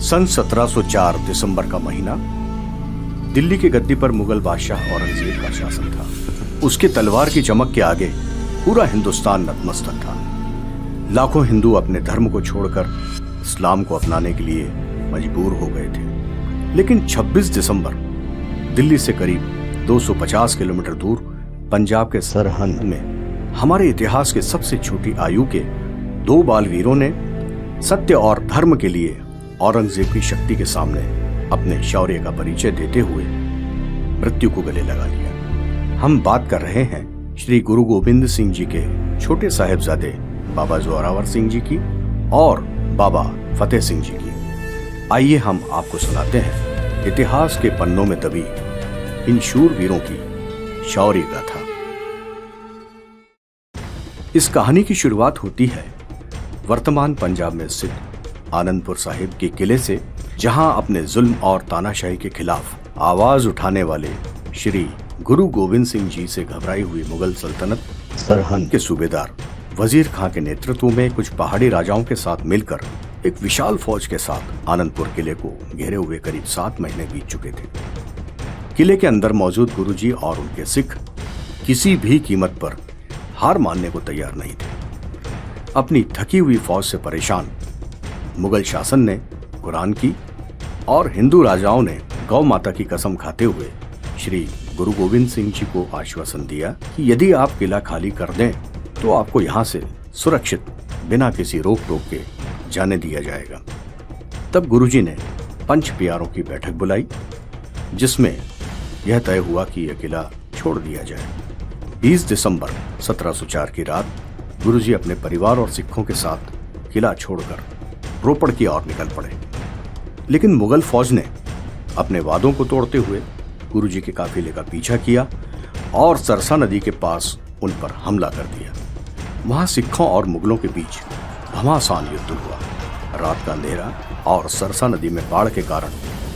सन 1704 दिसंबर का महीना दिल्ली की गद्दी पर मुगल बादशाह औरंगजेब का शासन था। उसके तलवार की चमक के आगे पूरा हिंदुस्तान नतमस्तक था। लाखों हिंदू अपने धर्म को छोड़कर इस्लाम को अपनाने के लिए मजबूर हो गए थे। लेकिन 26 दिसंबर दिल्ली से करीब 250 किलोमीटर दूर पंजाब के सरहंद में हमारे इतिहास के सबसे छोटी आयु के दो बालवीरों ने सत्य और धर्म के लिए औरंगजेब की शक्ति के सामने अपने शौर्य का परिचय देते हुए मृत्यु को गले लगा लिया। हम बात कर रहे हैं श्री गुरु गोविंद सिंह जी के छोटे साहिबजादे बाबा जोरावर सिंह जी की और बाबा फतेह सिंह जी की। आइए हम आपको सुनाते हैं इतिहास के पन्नों में दबी इन शूरवीरों की शौर्य गाथा। इस कहानी की शुरुआत होती है वर्तमान पंजाब में स्थित आनंदपुर साहिब के किले से, जहां अपने जुल्म और तानाशाही के खिलाफ आवाज उठाने वाले श्री गुरु गोविंद सिंह जी से घबराई हुई मुगल सल्तनत सरहंद के सूबेदार वजीर खां के नेतृत्व में कुछ पहाड़ी राजाओं के साथ मिलकर एक विशाल फौज के साथ आनंदपुर किले को घेरे हुए करीब 7 महीने बीत चुके थे। किले के अंदर मौजूद गुरुजी और उनके सिख किसी भी कीमत पर हार मानने को तैयार नहीं थे। अपनी थकी हुई फौज से परेशान मुगल शासन ने कुरान की और हिंदू राजाओं ने गौ माता की कसम खाते हुए श्री गुरु गोविंद सिंह जी को आश्वासन दिया कि यदि आप किला खाली कर दें तो आपको यहाँ से सुरक्षित बिना किसी रोक टोक के जाने दिया जाएगा। तब गुरुजी ने पंच प्यारों की बैठक बुलाई, जिसमें यह तय हुआ कि यह किला छोड़ दिया जाए। 20 दिसंबर 1704 की रात गुरुजी अपने परिवार और सिखों के साथ किला छोड़कर रोपड़ की ओर निकल पड़े। लेकिन मुगल फौज ने अपने वादों को तोड़ते हुए गुरुजी के काफिले का पीछा किया और सरसा नदी के पास उन पर हमला कर दिया। वहां सिखों और मुगलों के बीच घमासान युद्ध हुआ। रात का अंधेरा और सरसा नदी में बाढ़ के कारण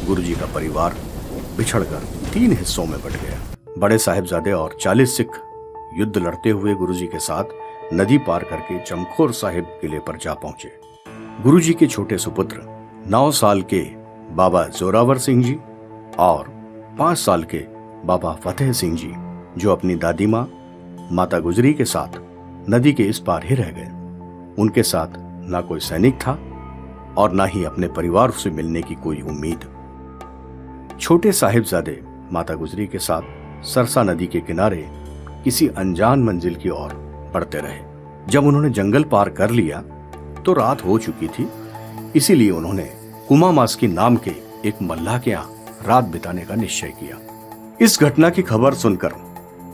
गुरुजी का परिवार बिछड़कर 3 हिस्सों में बट गया। बड़े साहिबजादे और 40 सिख युद्ध लड़ते हुए गुरुजी के साथ नदी पार करके चमखोर साहिब किले पर जा पहुंचे। गुरुजी के छोटे सुपुत्र 9 साल के बाबा जोरावर सिंह जी और 5 साल के बाबा फतेह सिंह जी, जो अपनी दादी माँ माता गुजरी के साथ नदी के इस पार ही रह गए। उनके साथ ना कोई सैनिक था और ना ही अपने परिवार से मिलने की कोई उम्मीद। छोटे साहिबजादे माता गुजरी के साथ सरसा नदी के किनारे किसी अनजान मंजिल की ओर बढ़ते रहे। जब उन्होंने जंगल पार कर लिया तो रात हो चुकी थी, इसीलिए उन्होंने कुमा मास्की नाम के एक मल्लाह के यहाँ रात बिताने का निश्चय किया। इस घटना की खबर सुनकर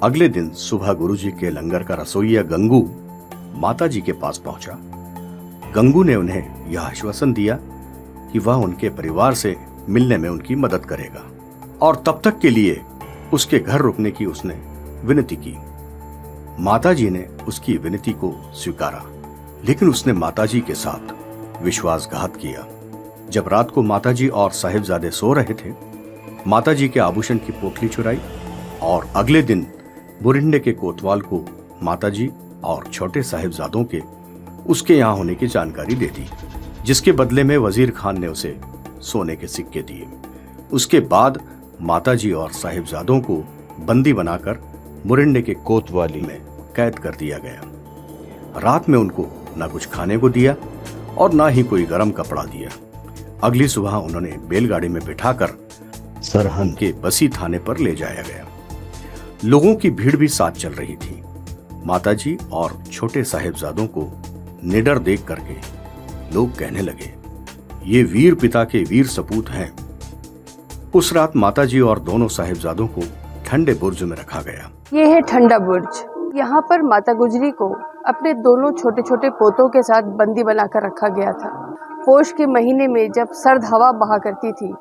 अगले दिन सुबह गुरुजी के लंगर का रसोइया गंगू माताजी के पास पहुंचा। गंगू ने उन्हें यह आश्वासन दिया कि वह उनके परिवार से मिलने में उनकी मदद करेगा और तब तक के लिए उसके घर रुकने की उसने विनती की। माताजी ने उसकी विनती को स्वीकारा, लेकिन उसने माताजी के साथ विश्वासघात किया। जब रात को माताजी और साहिबजादे सो रहे थे, माताजी के आभूषण की पोटली चुराई और अगले दिन बुरिंडे के कोतवाल को माताजी और छोटे साहिबजादों के उसके यहाँ होने की जानकारी दे दी, जिसके बदले में वजीर खान ने उसे सोने के सिक्के दिए। उसके बाद माताजी और साहिबजादों को बंदी बनाकर बुरिंडे के कोतवाली में कैद कर दिया गया। रात में उनको ना कुछ खाने को दिया और ना ही कोई गर्म कपड़ा दिया। अगली सुबह उन्होंने बैलगाड़ी में बिठाकर सरहंद के बसी थाने पर ले जाया गया। लोगों की भीड़ भी साथ चल रही थी। माताजी और छोटे साहिबजादों को निडर देख करके लोग कहने लगे, ये वीर पिता के वीर सपूत हैं। उस रात माताजी और दोनों साहिबजादों को ठंडे बुर्ज में रखा गया। ये है ठंडा बुर्ज। यहाँ पर माता गुजरी को अपने दोनों छोटे छोटे पोतों के साथ बंदी बनाकर रखा गया था। पोष के महीने में जब सर्द हवा बहा करती थी,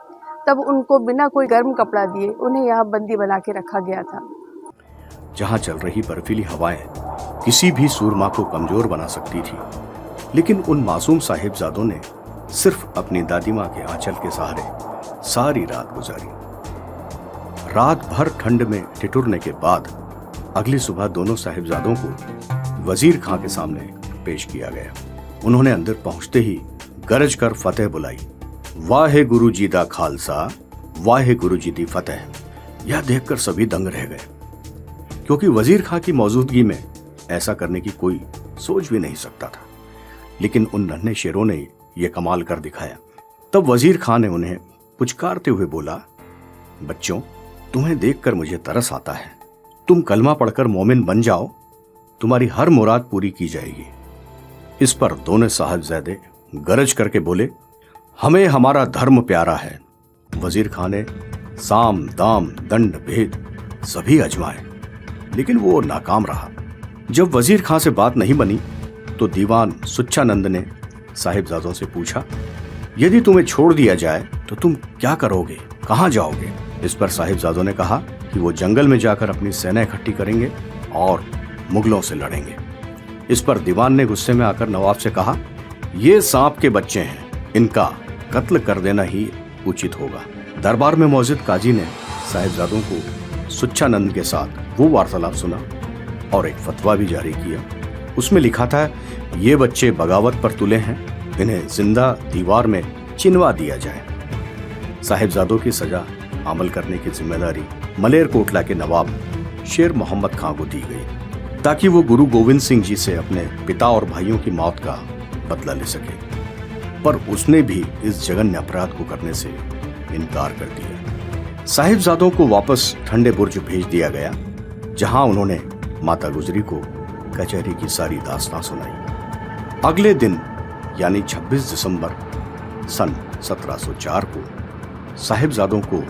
तब उनको बिना कोई गर्म कपड़ा दिए उन्हें यहाँ बंदी बना के रखा गया था। जहाँ चल रही बर्फीली हवाएं किसी भी सूरमा को कमजोर बना सकती थी, लेकिन उन मासूम साहिबजादों ने सिर्फ अपनी दादी माँ के आंचल के सहारे सारी रात गुजारी। रात भर ठंड में ठिठुरने के बाद अगली सुबह दोनों साहिबजादों को वजीर खां के सामने पेश किया गया। उन्होंने अंदर पहुंचते ही गरज कर फतेह बुलाई वाहे गुरु जी दा खालसा, वाहे गुरु जी दी फतेह। यह देखकर सभी दंग रह गए, क्योंकि वजीर खां की मौजूदगी में ऐसा करने की कोई सोच भी नहीं सकता था। लेकिन उन नन्हे शेरों ने यह कमाल कर दिखाया। तब वजीर खां ने उन्हें पुचकारते हुए बोला, बच्चों, तुम्हें देखकर मुझे तरस आता है। तुम कलमा पढ़कर मोमिन बन जाओ, तुम्हारी हर मुराद पूरी की जाएगी। इस पर दोनों साहबजादे गरज करके बोले, हमें हमारा धर्म प्यारा है। वजीर खां ने साम दाम दंड भेद सभी आजमाए, लेकिन वो नाकाम रहा। जब वजीर खां से बात नहीं बनी तो दीवान सुच्चानंद ने साहिबजादों से पूछा, यदि तुम्हें छोड़ दिया जाए तो तुम क्या करोगे, कहां जाओगे? इस पर साहिबजादों ने कहा कि वो जंगल में जाकर अपनी सेना इकट्ठी करेंगे और मुगलों से लड़ेंगे। इस पर दीवान ने गुस्से में आकर नवाब से कहा, ये सांप के बच्चे हैं, इनका कत्ल कर देना ही उचित होगा। दरबार में मौजूद काजी ने साहिबजादों को सुच्चानंद के साथ वो वार्तालाप सुना और एक फतवा भी जारी किया। उसमें लिखा था, ये बच्चे बगावत पर तुले हैं, इन्हें जिंदा दीवार में चिनवा दिया जाए। साहिबजादों की सजा अमल करने की जिम्मेदारी मलेरकोटला के नवाब शेर मोहम्मद खां को दी गई, ताकि वो गुरु गोविंद सिंह जी से अपने पिता और भाइयों की मौत का बदला ले सके। पर उसने भी इस जघन्य अपराध को करने से इनकार कर दिया। साहिबजादों को वापस ठंडे बुर्ज भेज दिया गया, जहां उन्होंने माता गुजरी को कचहरी की सारी दास्तां सुनाई। अगले दिन यानी 26 दिसंबर सन 1704 को साहिबजादों को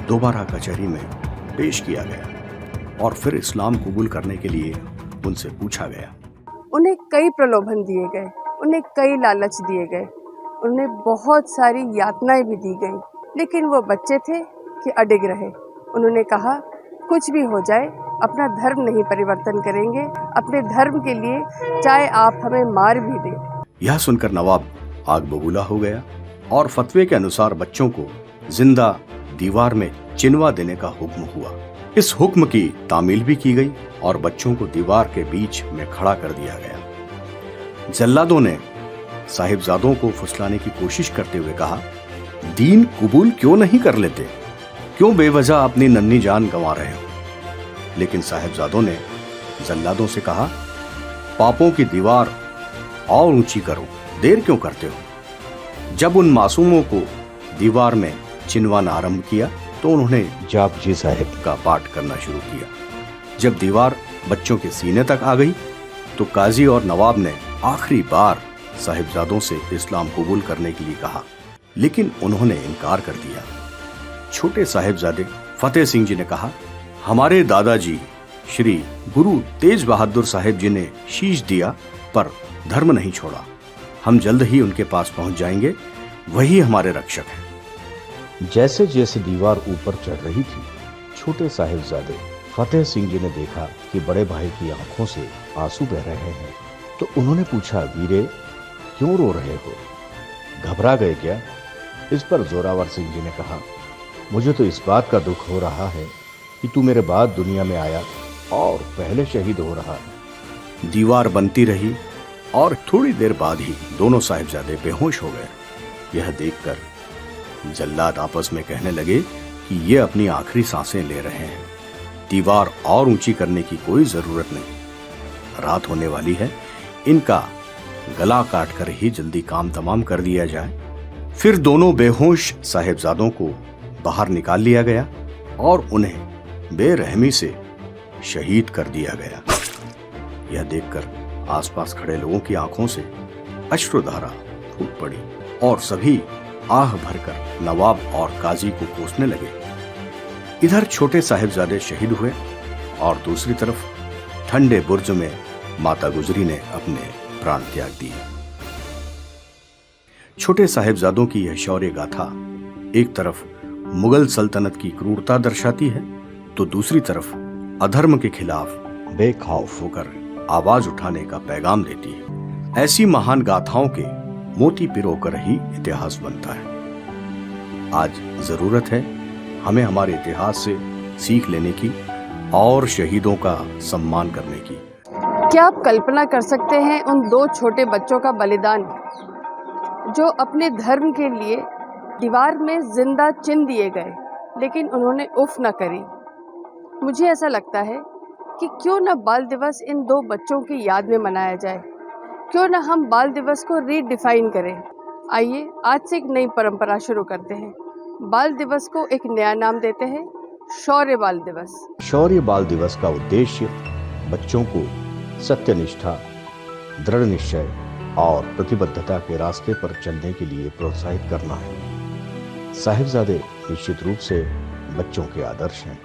दोबारा कचहरी में पेश किया गया और फिर इस्लाम कबूल करने के लिए उनसे पूछा गया। उन्हें कई प्रलोभन दिए गए, उन्हें कई लालच दिए गए, उन्हें बहुत सारी यातनाएं भी दी गई, लेकिन वो बच्चे थे कि अडिग रहे। उन्होंने कहा, कुछ भी हो जाए अपना धर्म नहीं परिवर्तन करेंगे, अपने धर्म के लिए चाहे आप हमें मार भी दें। यह सुनकर नवाब आग बबूला हो गया और फतवे के अनुसार बच्चों को जिंदा दीवार में चिनवा देने का हुक्म हुआ। इस हुक्म की तामील भी की गई और बच्चों को दीवार के बीच में खड़ा कर दिया गया। जल्लादों ने साहिबजादों को फुसलाने की कोशिश करते हुए कहा, दीन कबूल क्यों नहीं कर लेते, क्यों बेवजह अपनी नन्ही जान गंवा रहे हो? लेकिन साहिबजादों ने जल्लादों से कहा, पापों की दीवार और ऊंची करो, देर क्यों करते हो? जब उन मासूमों को दीवार में चिनवाना आरंभ किया तो उन्होंने जापजी साहिब का पाठ करना शुरू किया। जब दीवार बच्चों के सीने तक आ गई तो काजी और नवाब ने आखिरी बार साहिबजादों से इस्लाम कबूल करने के लिए कहा, लेकिन उन्होंने इनकार कर दिया। छोटे साहिबजादे फतेह सिंह जी ने कहा, हमारे दादाजी श्री गुरु तेज बहादुर साहिब जी ने शीश दिया पर धर्म नहीं छोड़ा। हम जल्द ही उनके पास पहुंच जाएंगे, वही हमारे रक्षक हैं। जैसे जैसे दीवार ऊपर चढ़ रही थी, छोटे साहिबजादे फतेह सिंह जी ने देखा कि बड़े भाई की आंखों से आंसू बह रहे हैं, तो उन्होंने पूछा, वीरे क्यों रो रहे हो, घबरा गए क्या? इस पर जोरावर सिंह जी ने कहा, मुझे तो इस बात का दुख हो रहा है कि तू मेरे बाद दुनिया में आया और पहले शहीद हो रहा है। दीवार बनती रही और थोड़ी देर बाद ही दोनों साहिबजादे बेहोश हो गए। यह देखकर जल्लाद आपस में कहने लगे कि ये अपनी आखिरी सांसें ले रहे हैं, दीवार और ऊंची करने की कोई जरूरत नहीं। रात होने वाली है, इनका गला काटकर ही जल्दी काम तमाम कर दिया जाए। फिर दोनों बेहोश साहिबजादों को बाहर निकाल लिया गया और उन्हें बेरहमी से शहीद कर दिया गया। यह देखकर आसपास खड़े लोगों की आंखों से अश्रुधारा फूट पड़ी और सभी आह भरकर नवाब और काजी को कोसने लगे। इधर छोटे साहिबजादे शहीद हुए और दूसरी तरफ ठंडे बुर्ज में माता गुजरी ने अपने प्राण त्याग दिए। छोटे साहिबजादों की यह शौर्य गाथा एक तरफ मुगल सल्तनत की क्रूरता दर्शाती है तो दूसरी तरफ अधर्म के खिलाफ बेखौफ होकर आवाज उठाने का पैगाम देती है। ऐसी महान गाथाओं के मोती पिरोकर ही इतिहास बनता है। आज जरूरत है हमें हमारे इतिहास से सीख लेने की और शहीदों का सम्मान करने की। क्या आप कल्पना कर सकते हैं उन दो छोटे बच्चों का बलिदान जो अपने धर्म के लिए दीवार में जिंदा चिन्ह दिए गए, लेकिन उन्होंने उफ न करी। मुझे ऐसा लगता है कि क्यों न बाल दिवस इन दो बच्चों की याद में मनाया जाए, क्यों न हम बाल दिवस को रीडिफाइन करें। आइए आज से एक नई परंपरा शुरू करते हैं। बाल दिवस को एक नया नाम देते हैं, शौर्य बाल दिवस। शौर्य बाल दिवस का उद्देश्य बच्चों को सत्यनिष्ठा, दृढ़ निश्चय और प्रतिबद्धता के रास्ते पर चलने के लिए प्रोत्साहित करना है। साहिबजादे निश्चित रूप से बच्चों के आदर्श हैं।